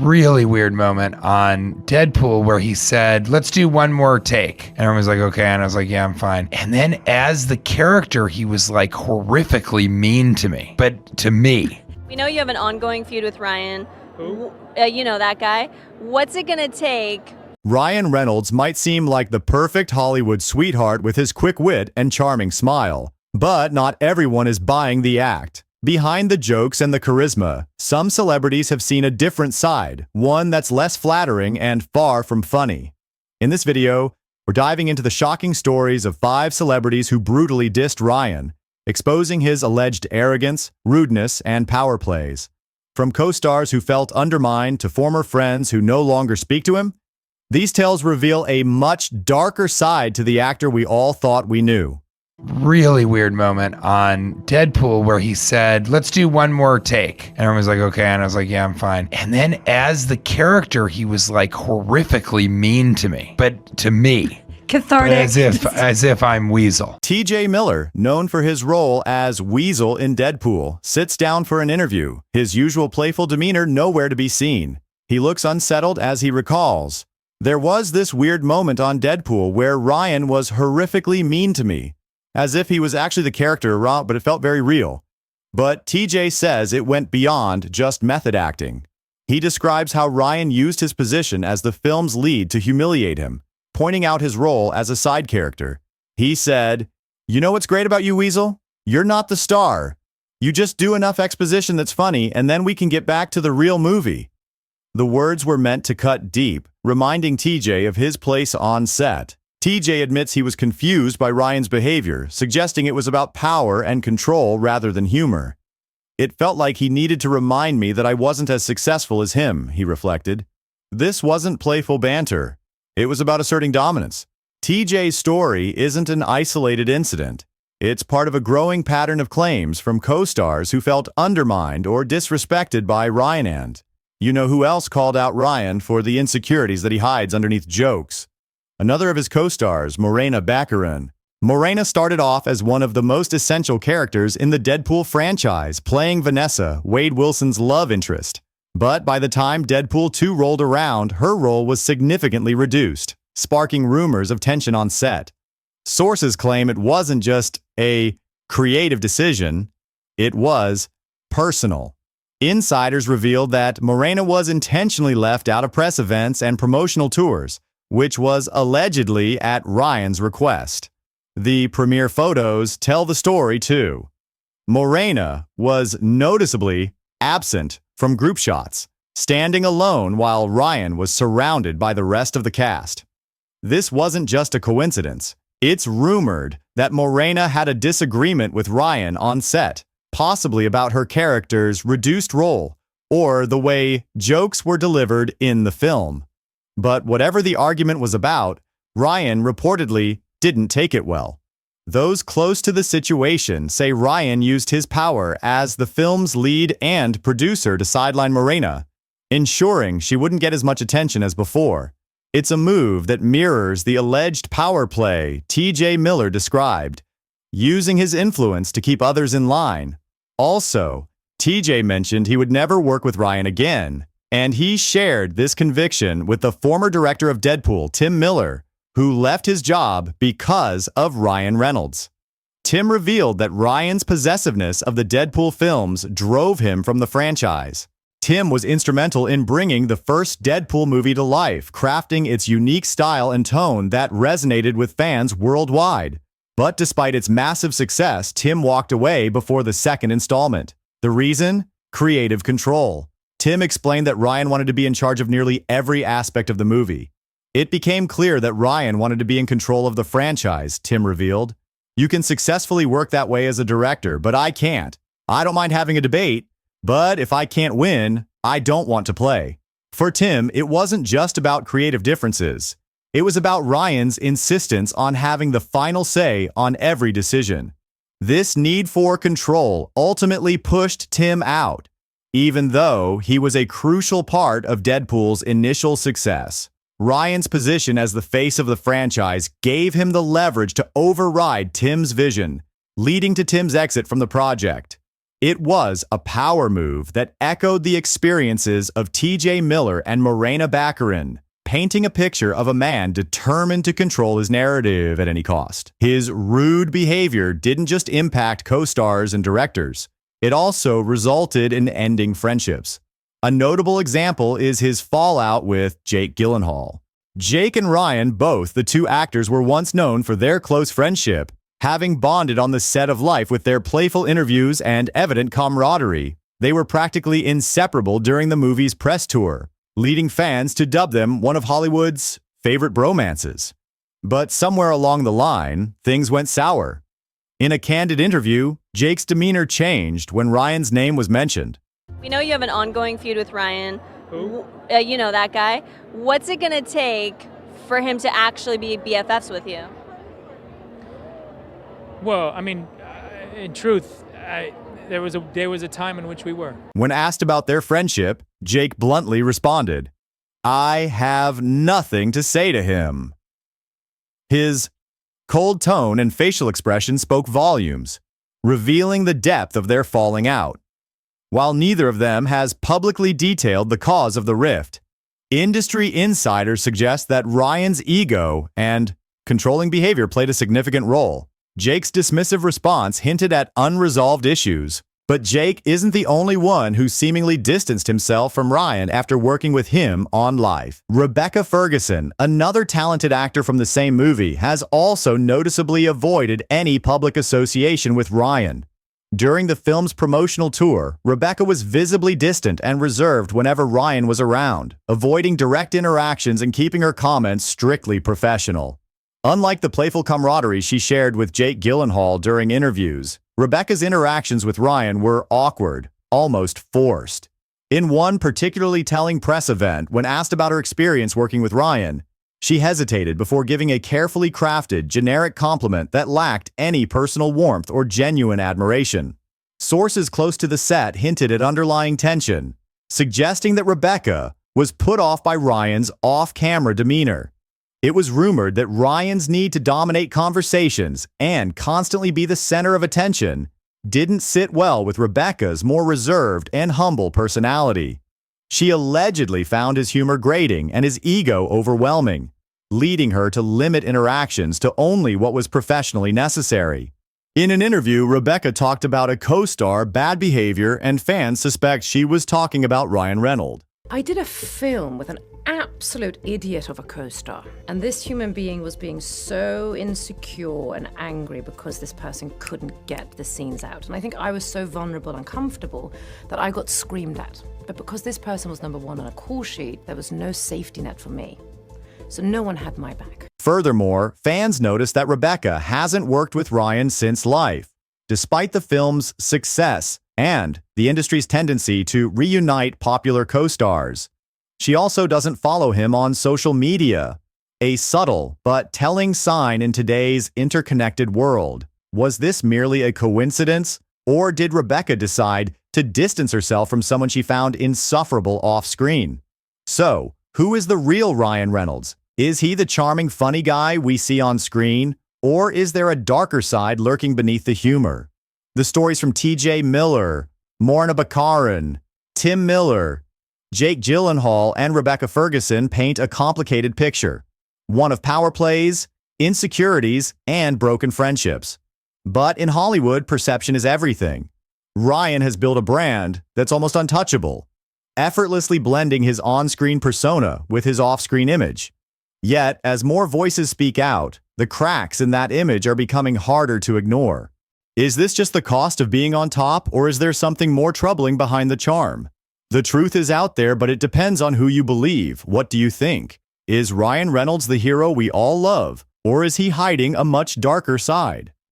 really weird moment on Deadpool where he said, let's do one more take. And everyone was like, okay. And I was like, yeah, I'm fine. And then as the character, he was like horrifically mean to me, but to me. We know you have an ongoing feud with Ryan. Who? You know that guy. What's it gonna take? Ryan Reynolds might seem like the perfect Hollywood sweetheart with his quick wit and charming smile, but not everyone is buying the act. Behind the jokes and the charisma, some celebrities have seen a different side, one that's less flattering and far from funny. In this video, we're diving into the shocking stories of 5 celebrities who brutally dissed Ryan, exposing his alleged arrogance, rudeness, and power plays. From co-stars who felt undermined to former friends who no longer speak to him, these tales reveal a much darker side to the actor we all thought we knew. Really weird moment on Deadpool where he said, let's do one more take. And everyone was like, okay. And I was like, yeah, I'm fine. And then as the character, he was like horrifically mean to me, but to me. Cathartic. But as if I'm Weasel. TJ Miller, known for his role as Weasel in Deadpool, sits down for an interview, his usual playful demeanor nowhere to be seen. He looks unsettled as he recalls, there was this weird moment on Deadpool where Ryan was horrifically mean to me, as if he was actually the character, but it felt very real. But TJ says it went beyond just method acting. He describes how Ryan used his position as the film's lead to humiliate him, pointing out his role as a side character. He said, you know what's great about you, Weasel? You're not the star. You just do enough exposition that's funny, and then we can get back to the real movie. The words were meant to cut deep, reminding TJ of his place on set. TJ admits he was confused by Ryan's behavior, suggesting it was about power and control rather than humor. It felt like he needed to remind me that I wasn't as successful as him, he reflected. This wasn't playful banter. It was about asserting dominance. TJ's story isn't an isolated incident. It's part of a growing pattern of claims from co-stars who felt undermined or disrespected by Ryan. And you know who else called out Ryan for the insecurities that he hides underneath jokes? Another of his co-stars, Morena Baccarin. Morena started off as one of the most essential characters in the Deadpool franchise, playing Vanessa, Wade Wilson's love interest. But by the time Deadpool 2 rolled around, her role was significantly reduced, sparking rumors of tension on set. Sources claim it wasn't just a creative decision, it was personal. Insiders revealed that Morena was intentionally left out of press events and promotional tours, which was allegedly at Ryan's request. The premiere photos tell the story too. Morena was noticeably absent from group shots, standing alone while Ryan was surrounded by the rest of the cast. This wasn't just a coincidence. It's rumored that Morena had a disagreement with Ryan on set, possibly about her character's reduced role or the way jokes were delivered in the film. But whatever the argument was about, Ryan reportedly didn't take it well. Those close to the situation say Ryan used his power as the film's lead and producer to sideline Morena, ensuring she wouldn't get as much attention as before. It's a move that mirrors the alleged power play TJ Miller described, using his influence to keep others in line. Also, TJ mentioned he would never work with Ryan again, and he shared this conviction with the former director of Deadpool, Tim Miller, who left his job because of Ryan Reynolds. Tim revealed that Ryan's possessiveness of the Deadpool films drove him from the franchise. Tim was instrumental in bringing the first Deadpool movie to life, crafting its unique style and tone that resonated with fans worldwide. But despite its massive success, Tim walked away before the second installment. The reason? Creative control. Tim explained that Ryan wanted to be in charge of nearly every aspect of the movie. It became clear that Ryan wanted to be in control of the franchise, Tim revealed. You can successfully work that way as a director, but I can't. I don't mind having a debate, but if I can't win, I don't want to play. For Tim, it wasn't just about creative differences. It was about Ryan's insistence on having the final say on every decision. This need for control ultimately pushed Tim out, even though he was a crucial part of Deadpool's initial success. Ryan's position as the face of the franchise gave him the leverage to override Tim's vision, leading to Tim's exit from the project. It was a power move that echoed the experiences of T.J. Miller and Morena Baccarin, painting a picture of a man determined to control his narrative at any cost. His rude behavior didn't just impact co-stars and directors, it also resulted in ending friendships. A notable example is his fallout with Jake Gyllenhaal. Jake and Ryan, both the two actors, were once known for their close friendship, having bonded on the set of Life with their playful interviews and evident camaraderie. They were practically inseparable during the movie's press tour, leading fans to dub them one of Hollywood's favorite bromances. But somewhere along the line, things went sour. In a candid interview, Jake's demeanor changed when Ryan's name was mentioned. We know you have an ongoing feud with Ryan. Who? You know that guy. What's it going to take for him to actually be BFFs with you? Well, I mean, in truth, there was a time in which we were. When asked about their friendship, Jake bluntly responded, "I have nothing to say to him." His cold tone and facial expression spoke volumes, revealing the depth of their falling out. While neither of them has publicly detailed the cause of the rift, industry insiders suggest that Ryan's ego and controlling behavior played a significant role. Jake's dismissive response hinted at unresolved issues, but Jake isn't the only one who seemingly distanced himself from Ryan after working with him on Life. Rebecca Ferguson, another talented actor from the same movie, has also noticeably avoided any public association with Ryan. During the film's promotional tour, Rebecca was visibly distant and reserved whenever Ryan was around, avoiding direct interactions and keeping her comments strictly professional. Unlike the playful camaraderie she shared with Jake Gyllenhaal during interviews, Rebecca's interactions with Ryan were awkward, almost forced. In one particularly telling press event, when asked about her experience working with Ryan, she hesitated before giving a carefully crafted, generic compliment that lacked any personal warmth or genuine admiration. Sources close to the set hinted at underlying tension, suggesting that Rebecca was put off by Ryan's off-camera demeanor. It was rumored that Ryan's need to dominate conversations and constantly be the center of attention didn't sit well with Rebecca's more reserved and humble personality. She allegedly found his humor grating and his ego overwhelming, leading her to limit interactions to only what was professionally necessary. In an interview, Rebecca talked about a co-star bad behavior, and fans suspect she was talking about Ryan Reynolds. I did a film with an absolute idiot of a co-star, and this human being was being so insecure and angry because this person couldn't get the scenes out. And I think I was so vulnerable and comfortable that I got screamed at. But because this person was number one on a call sheet, there was no safety net for me. So no one had my back. Furthermore, fans noticed that Rebecca hasn't worked with Ryan since Life, despite the film's success and the industry's tendency to reunite popular co-stars. She also doesn't follow him on social media, a subtle but telling sign in today's interconnected world. Was this merely a coincidence, or did Rebecca decide to distance herself from someone she found insufferable off-screen? So, who is the real Ryan Reynolds? Is he the charming, funny guy we see on screen, or is there a darker side lurking beneath the humor? The stories from T.J. Miller, Morena Baccarin, Tim Miller, Jake Gyllenhaal, and Rebecca Ferguson paint a complicated picture, one of power plays, insecurities, and broken friendships. But in Hollywood, perception is everything. Ryan has built a brand that's almost untouchable, effortlessly blending his on-screen persona with his off-screen image. Yet, as more voices speak out, the cracks in that image are becoming harder to ignore. Is this just the cost of being on top, or is there something more troubling behind the charm? The truth is out there, but it depends on who you believe. What do you think? Is Ryan Reynolds the hero we all love, or is he hiding a much darker side?